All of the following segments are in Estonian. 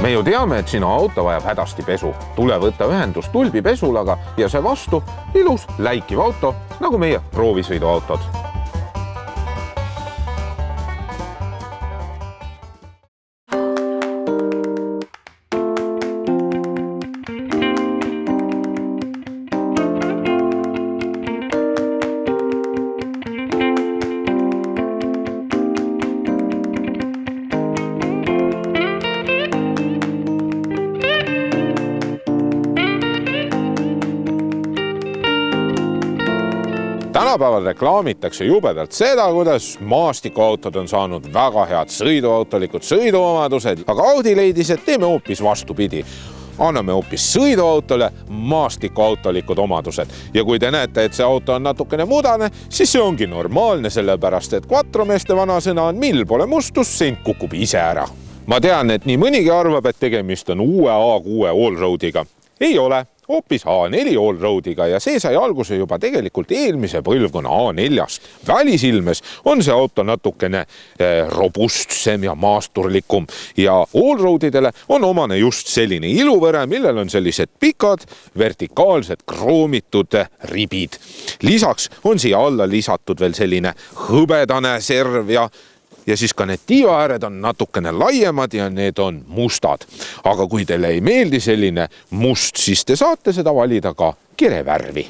Me ju teame, et sinu auto vajab hädasti pesu. Tule võtta ühendust tulbipesulaga ja see vastu ilus läikiv auto, nagu meie proovisõiduautod. Tänapäeval reklaamitakse jubedalt seda, kuidas maastikuautod on saanud väga head sõiduautolikud sõiduomadused, aga Audi leidis, et teeme hoopis vastupidi. Anname hoopis sõiduautole maastikuautolikud omadused. Ja kui te näete, et see auto on natukene mudane, siis see ongi normaalne, sellepärast et quattromeeste vanasõna on mill pole mustus, sent kukub ise ära. Ma tean, et nii mõnigi arvab, et tegemist on uue A6 Allroadiga. Ei ole. Hoopis A4 Allroadiga ja see sai alguse juba tegelikult eelmise põlvkonna A4-st. Välisilmes on see auto natukene robustsem ja maasturlikum ja Allroadidele on omane just selline iluvõre, millel on sellised pikad, vertikaalsed, kroomitud ribid. Lisaks on siia alla lisatud veel selline hõbedane serv ja siis ka need tiivaääred on natukene laiemad ja need on mustad. Aga kui teile ei meeldi selline must, siis te saate seda valida ka kerevärvi.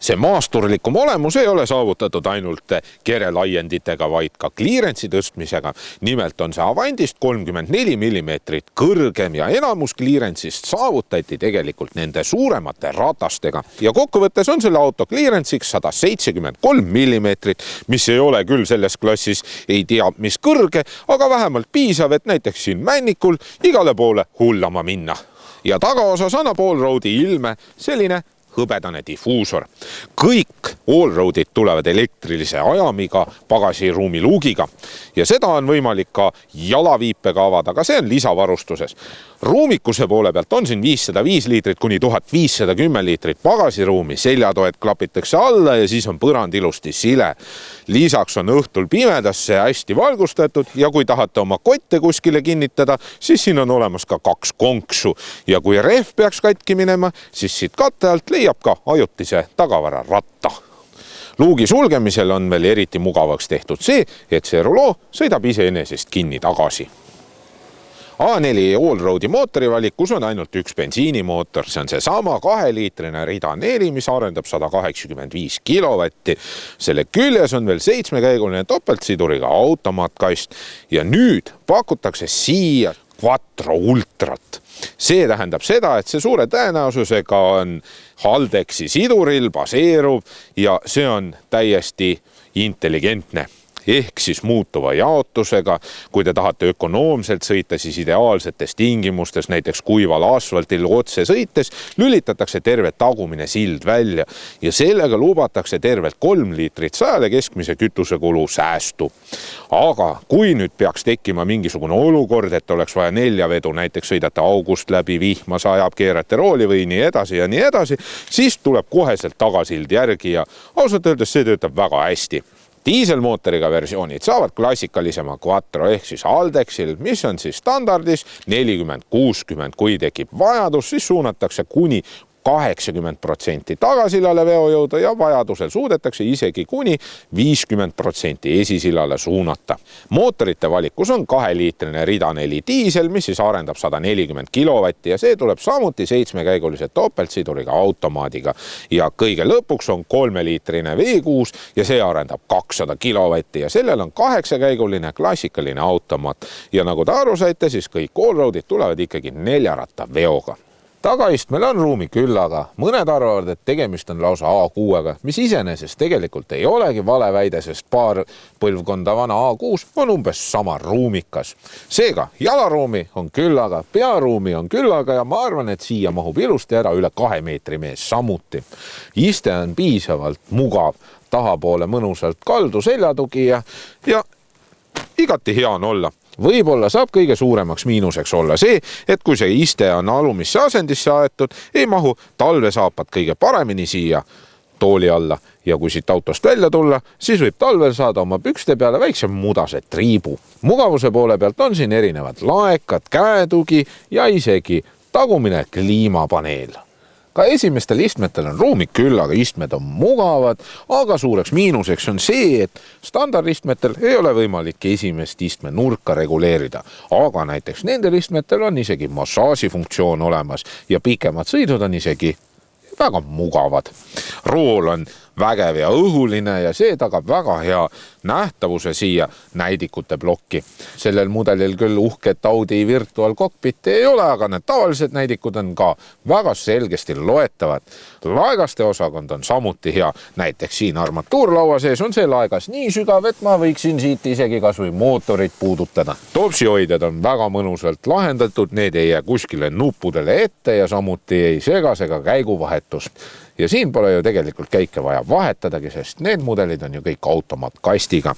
See maasturlikum olemus ei ole saavutatud ainult kerelaienditega, vaid ka clearance'i tõstmisega. Nimelt on see Avantist 34 mm kõrgem ja enamus clearance'ist saavutati tegelikult nende suuremate ratastega. Ja kokkuvõttes on selle auto clearance'iks 173 mm, mis ei ole küll selles klassis ei tea mis kõrge, aga vähemalt piisav, et näiteks siin Männikul igale poole hullama minna. Ja tagaosas annab Allroadi ilme selline hõbedane difuusor. Kõik Allroadid tulevad elektrilise ajamiga pagasiruumi luugiga ja seda on võimalik ka jalaviipega avada, aga see on lisavarustuses. Ruumikuse poole pealt on siin 505 liitrit kuni 1510 liitrit pagasiruumi, seljatoed klapitakse alla ja siis on põrand ilusti sile. Lisaks on õhtul pimedasse hästi valgustatud ja kui tahate oma kotte kuskile kinnitada, siis siin on olemas ka 2 konksu ja kui rehv peaks katki minema, siis siit katte alt leiab ka ajutise tagavara ratta. Luugi sulgemisel on veel eriti mugavaks tehtud see, et see ruloo sõidab iseenesest kinni tagasi. A4 Allroadi mootori valikus on ainult üks bensiinimootor, see on see sama 2-liitrine rida 4, mis arendab 185 kilovatti. Selle küljes on veel 7-käiguline topeltsiduriga automaatkast ja nüüd pakutakse siia Quattro Ultrat. See tähendab seda, et see suure tõenäosusega on Haldexi siduril baseeruv ja see on täiesti intelligentne. Ehk siis muutuva jaotusega, kui te tahate ökonoomselt sõita, siis ideaalsetes tingimustes, näiteks kuival asfaltil otse sõites, lülitatakse terve tagumine sild välja ja sellega lubatakse tervelt 3 liitrit 100 keskmise kütusekulu säästu. Aga kui nüüd peaks tekkima mingisugune olukord, et oleks vaja 4 vedu, näiteks sõidate august läbi, vihma sajab, keerate rooli või nii edasi, siis tuleb koheselt tagasild järgi ja ausalt öeldes see töötab väga hästi. Diiselmootoriga versioonid saavad klassikalisema Quattro ehk siis Haldexil, mis on siis standardis 40-60. Kui tekib vajadus, siis suunatakse kuni 80% tagasillale veojõuda ja vajadusel suudetakse isegi kuni 50% esisillale suunata. Mootorite valikus on 2-liitrine rida 4 diisel, mis siis arendab 140 kilovatti ja see tuleb samuti 7-käigulise topeltsiduriga automaadiga. Ja kõige lõpuks on 3-liitrine V6 ja see arendab 200 kilovatti ja sellel on 8-käiguline klassikaline automaat. Ja nagu te aru saite, siis kõik Allroadid tulevad ikkagi 4-ratta veoga. Tagaistmel on ruumi küll, aga mõned arvavad, et tegemist on lausa A6-ga, mis iseenesest tegelikult ei olegi vale väide, sest paar põlvkonda vana A6 on umbes sama ruumikas. Seega, jalaruumi on küll, aga pearuumi on küll, aga ja ma arvan, et siia mahub ilusti ära üle 2 meetri mees samuti. Iste on piisavalt mugav, tahapoole mõnusalt kaldu seljatugi ja igati hea on olla. Võib-olla saab kõige suuremaks miinuseks olla see, et kui see iste on alumisse asendisse aetud, ei mahu talvesaapad kõige paremini siia tooli alla ja kui siit autost välja tulla, siis võib talvel saada oma pükste peale väikse mudase triibu. Mugavuse poole pealt on siin erinevad laekad, käetugi ja isegi tagumine kliimapaneel. Ka esimestel istmetel on ruumi küll, aga istmed on mugavad, aga suureks miinuseks on see, et standardistmetel ei ole võimalik esimest istme nurka reguleerida, aga näiteks nendel istmetel on isegi massaažifunktsioon olemas ja pikemad sõidud on isegi väga mugavad. Rool on vägev ja õhuline ja see tagab väga hea nähtavuse siia näidikute plokki. Sellel mudelil küll uhket Audi Virtual Cockpiti ei ole, aga need tavalised näidikud on ka väga selgesti loetavad. Laegaste osakond on samuti hea. Näiteks siin armatuurlaua sees on see laegas nii sügav, et ma võiksin siit isegi kas või mootorit puudutada. Topsihoidjad on väga mõnusalt lahendatud, need ei jää kuskile nuppudele ette ja samuti ei segas ega käiguvahetust. Ja siin pole ju tegelikult käike vaja vahetadagi, sest need mudelid on ju kõik automaatkastiga.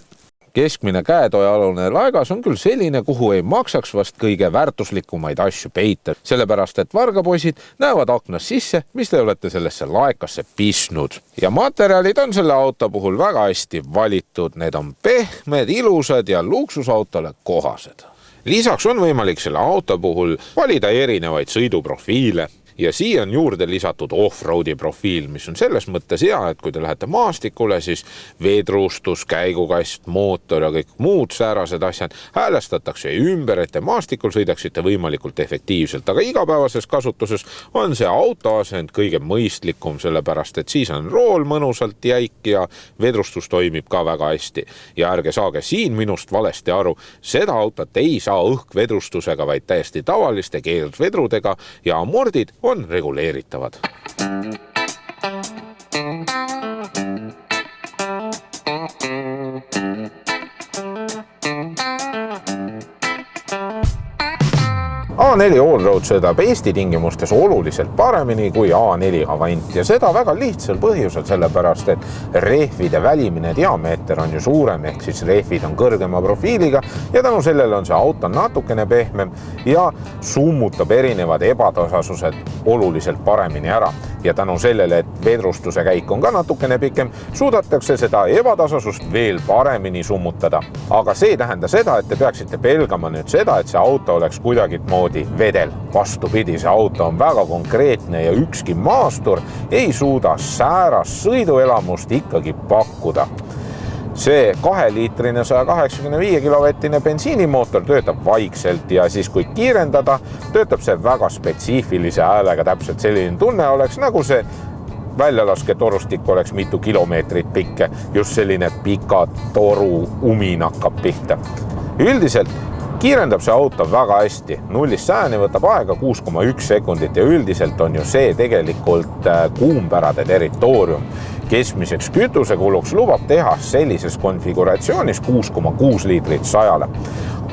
Keskmine käetojalune laegas on küll selline, kuhu ei maksaks vast kõige väärtuslikumaid asju peita, sellepärast et vargapoisid näevad aknas sisse, mis te olete sellesse laekasse pisnud. Ja materjalid on selle auto puhul väga hästi valitud, need on pehmed, ilusad ja luksusautole kohased. Lisaks on võimalik selle auto puhul valida erinevaid sõiduprofiile. Ja siia on juurde lisatud off-roadi profiil, mis on selles mõttes hea, et kui te lähete maastikule, siis vedrustus, käigukast, mootor ja kõik muud säärased asjad häälestatakse ümber, et te maastikul sõidaksite võimalikult efektiivselt. Aga igapäevases kasutuses on see autoasend kõige mõistlikum, sellepärast et siis on rool mõnusalt jäik ja vedrustus toimib ka väga hästi. Ja ärge saage siin minust valesti aru, seda autot ei saa õhkvedrustusega, vaid täiesti tavaliste keeldvedrudega ja amordid on reguleeritavad. A4 Allroad sõidab Eesti tingimustes oluliselt paremini kui A4 Avant ja seda väga lihtsal põhjusel, sellepärast et rehvide välimine diameeter on ju suurem, ehk siis rehvid on kõrgema profiiliga ja tänu sellele on see auto natukene pehmem ja summutab erinevad ebatasasused oluliselt paremini ära. Ja tänu sellele, et vedrustuse käik on ka natukene pikem, suudetakse seda ebatasasust veel paremini summutada. Aga see ei tähenda seda, et te peaksite pelgama nüüd seda, et see auto oleks kuidagi moodi vedel. Vastupidi, see auto on väga konkreetne ja ükski maastur ei suuda säärast sõiduelamust ikkagi pakkuda. See 2-liitrine 185 kilovatine bensiinimootor töötab vaikselt ja siis kui kiirendada, töötab see väga spetsiifilise häälega. Täpselt selline tunne oleks, nagu see väljalasketorustik oleks mitu kilomeetrit pikke. Just selline pika toru umin hakkab pihta. Üldiselt kiirendab see auto väga hästi. 0-100 võtab aega 6,1 sekundit ja üldiselt on ju see tegelikult kuumpärade territoorium. Keskmiseks kütusekuluks lubab teha sellises konfiguratsioonis 6,6 liitrit 100-le.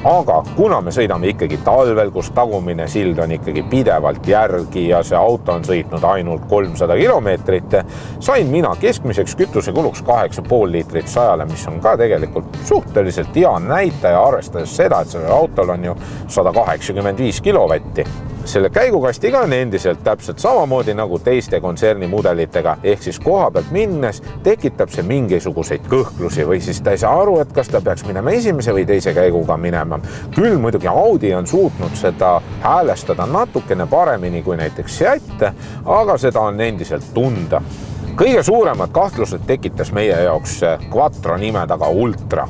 Aga kuna me sõidame ikkagi talvel, kus tagumine sild on ikkagi pidevalt järgi ja see auto on sõitnud ainult 300 kilomeetrit, sain mina keskmiseks kütusekuluks 8,5 liitrit 100-le, mis on ka tegelikult suhteliselt hea näitaja, arvestades seda, et sellel autol on ju 185 kilovatti. Selle käigukastiga on endiselt täpselt samamoodi nagu teiste kontserni mudelitega, ehk siis koha pealt minnes tekitab see mingisuguseid kõhklusi või siis ta ei saa aru, et kas ta peaks minema esimese või teise käiguga minema. Küll muidugi Audi on suutnud seda häälestada natukene paremini kui näiteks Seat, aga seda on endiselt tunda. Kõige suuremad kahtlused tekitas meie jaoks Quattro nime taga Ultra.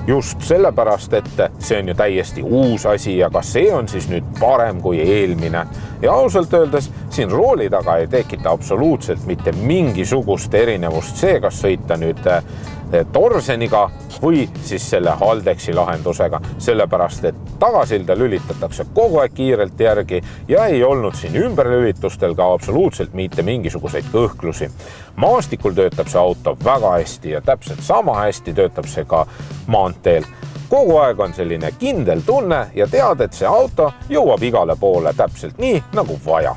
Just sellepärast, et see on ju täiesti uus asi ja kas see on siis nüüd parem kui eelmine. Ja ausalt öeldes siin rooli taga ei tekita absoluutselt mitte mingisugust erinevust see, kas sõita nüüd Torseniga või siis selle Haldexi lahendusega, sellepärast et tagasilda lülitatakse kogu aeg kiirelt järgi ja ei olnud siin ümberlülitustel ka absoluutselt mitte mingisuguseid kõhklusi. Maastikul töötab see auto väga hästi ja täpselt sama hästi töötab see ka maanteel. Kogu aeg on selline kindel tunne ja tead, et see auto jõuab igale poole täpselt nii, nagu vaja.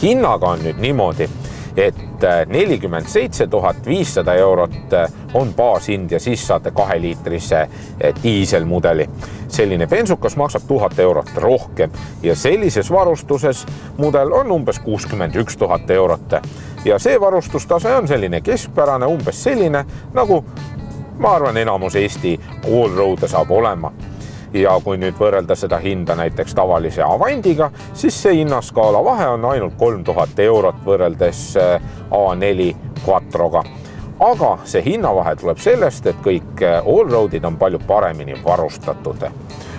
Hinnaga on nüüd niimoodi, et 47 500 eurot on baashind ja siis saate 2-liitrise diiselmudeli. Selline bensukas maksab 1000 eurot rohkem ja sellises varustuses mudel on umbes 61 000 eurot. Ja see varustustase on selline keskpärane, umbes selline, nagu ma arvan, enamus Eesti allroad'e saab olema. Ja kui nüüd võrrelda seda hinda näiteks tavalise Avantiga, siis see hinnaskaala vahe on ainult 3000 eurot võrreldes A4 Quattroga. Aga see hinnavahe tuleb sellest, et kõik allroad'id on palju paremini varustatud.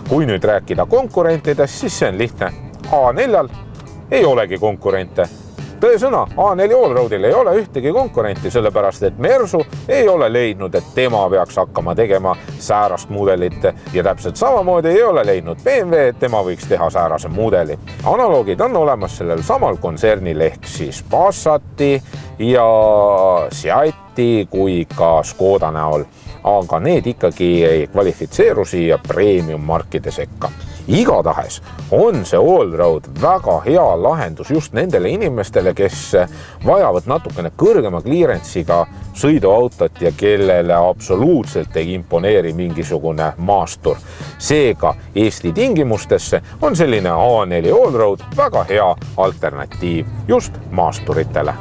Kui nüüd rääkida konkurentidest, siis see on lihtne. A4-l ei olegi konkurente. Tõesõna, A4 allroad'il ei ole ühtegi konkurenti, sellepärast et Mersu ei ole leidnud, et tema peaks hakkama tegema säärast mudelit ja täpselt samamoodi ei ole leidnud BMW, et tema võiks teha säärase mudeli. Analoogid on olemas sellel samal kontsernil ehk siis Passati ja Seati kui ka Škoda näol, aga need ikkagi ei kvalifitseeru siia premium-markide sekka. Igatahes on see allroad väga hea lahendus just nendele inimestele, kes vajavad natukene kõrgema clearance'iga sõiduautot ja kellele absoluutselt ei imponeeri mingisugune maastur. Seega Eesti tingimustesse on selline A4 allroad väga hea alternatiiv just maasturitele.